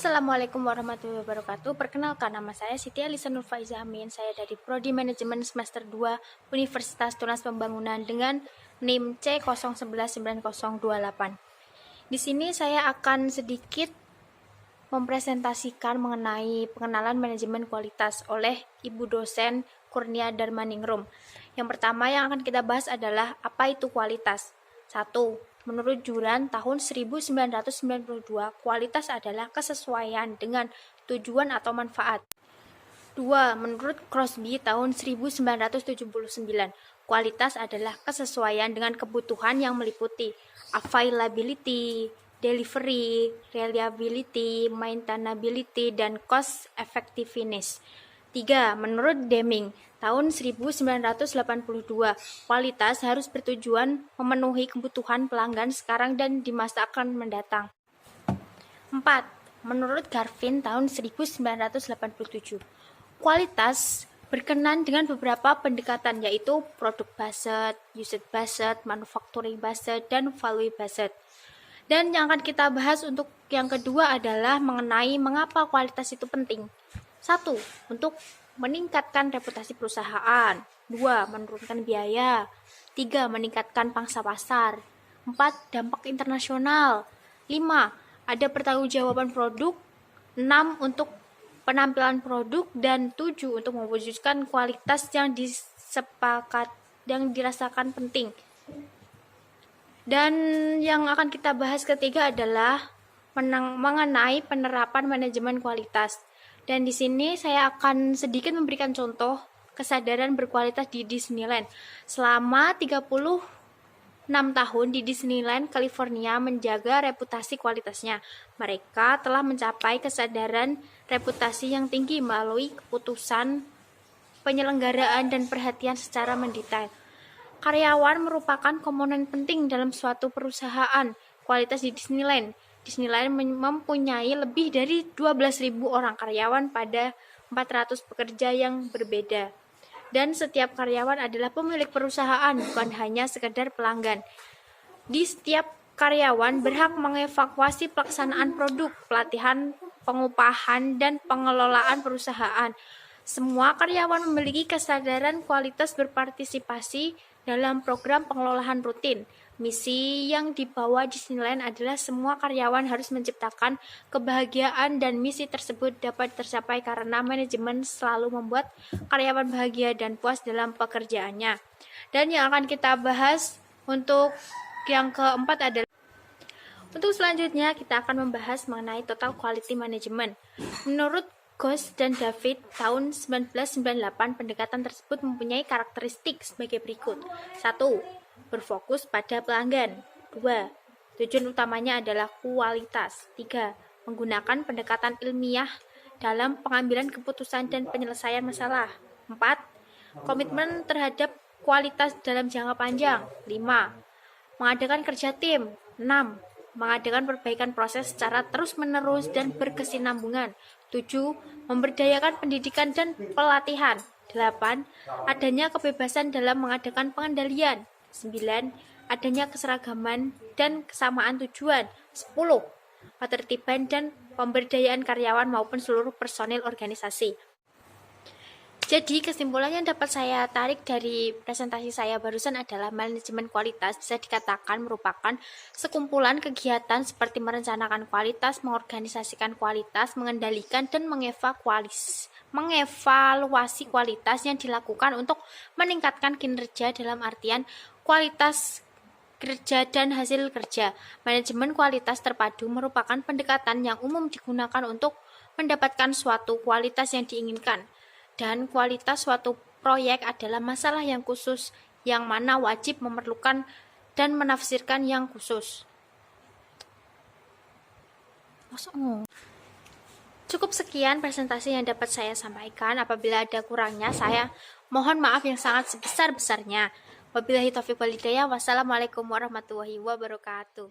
Assalamualaikum warahmatullahi wabarakatuh. Perkenalkan, nama saya Siti Alisa Nurfaiza Amin. Saya dari Prodi Manajemen semester 2 Universitas Tunas Pembangunan dengan NIM C011928. Di sini saya akan sedikit mempresentasikan mengenai pengenalan manajemen kualitas oleh Ibu dosen Kurnia Darmaningrum. Yang pertama yang akan kita bahas adalah apa itu kualitas. 1. Menurut Juran tahun 1992, kualitas adalah kesesuaian dengan tujuan atau manfaat. 2. Menurut Crosby tahun 1979, kualitas adalah kesesuaian dengan kebutuhan yang meliputi availability, delivery, reliability, maintainability, dan cost effectiveness. 3. Menurut Deming tahun 1982, kualitas harus bertujuan memenuhi kebutuhan pelanggan sekarang dan di masa akan mendatang. 4. Menurut Garvin tahun 1987, kualitas berkenan dengan beberapa pendekatan, yaitu product based, usage based, manufacturing based, dan value based. Dan yang akan kita bahas untuk yang kedua adalah mengenai mengapa kualitas itu penting. 1. Untuk meningkatkan reputasi perusahaan. 2. Menurunkan biaya. 3. Meningkatkan pangsa pasar. 4. Dampak internasional. 5. Ada pertanggungjawaban produk. 6. Untuk penampilan produk. Dan 7. Untuk mewujudkan kualitas yang dirasakan penting. Dan yang akan kita bahas ketiga adalah mengenai penerapan manajemen kualitas. Dan di sini saya akan sedikit memberikan contoh kesadaran berkualitas di Disneyland. Selama 36 tahun di Disneyland, California menjaga reputasi kualitasnya. Mereka telah mencapai kesadaran reputasi yang tinggi melalui keputusan penyelenggaraan dan perhatian secara mendetail. Karyawan merupakan komponen penting dalam suatu perusahaan kualitas di Disneyland. Disneyland mempunyai lebih dari 12.000 orang karyawan pada 400 pekerja yang berbeda. Dan setiap karyawan adalah pemilik perusahaan, bukan hanya sekedar pelanggan. Di setiap karyawan berhak mengevaluasi pelaksanaan produk, pelatihan, pengupahan, dan pengelolaan perusahaan. Semua karyawan memiliki kesadaran kualitas berpartisipasi dalam program pengelolaan rutin. Misi yang dibawa Disneyland adalah semua karyawan harus menciptakan kebahagiaan, dan misi tersebut dapat tercapai karena manajemen selalu membuat karyawan bahagia dan puas dalam pekerjaannya. Dan yang akan kita bahas untuk yang keempat adalah untuk selanjutnya kita akan membahas mengenai total quality management. Menurut Ghosh dan David tahun 1998, pendekatan tersebut mempunyai karakteristik sebagai berikut. 1. Berfokus pada pelanggan. 2. Tujuan utamanya adalah kualitas. 3. Menggunakan pendekatan ilmiah dalam pengambilan keputusan dan penyelesaian masalah. 4. Komitmen terhadap kualitas dalam jangka panjang. 5. Mengadakan kerja tim. 6. Mengadakan perbaikan proses secara terus-menerus dan berkesinambungan. 7. Memberdayakan pendidikan dan pelatihan. 8. Adanya kebebasan dalam mengadakan pengendalian. 9. Adanya keseragaman dan kesamaan tujuan. 10. Ketertiban dan pemberdayaan karyawan maupun seluruh personil organisasi. Jadi kesimpulan yang dapat saya tarik dari presentasi saya barusan adalah manajemen kualitas bisa dikatakan merupakan sekumpulan kegiatan seperti merencanakan kualitas, mengorganisasikan kualitas, mengendalikan, dan mengevaluasi kualitas yang dilakukan untuk meningkatkan kinerja dalam artian kualitas kerja dan hasil kerja. Manajemen kualitas terpadu merupakan pendekatan yang umum digunakan untuk mendapatkan suatu kualitas yang diinginkan. Dan kualitas suatu proyek adalah masalah yang khusus yang mana wajib memerlukan dan menafsirkan yang khusus. Cukup sekian presentasi yang dapat saya sampaikan. Apabila ada kurangnya, saya mohon maaf yang sangat sebesar-besarnya. Wabillahi taufiq wal hidayah. Wassalamualaikum warahmatullahi wabarakatuh.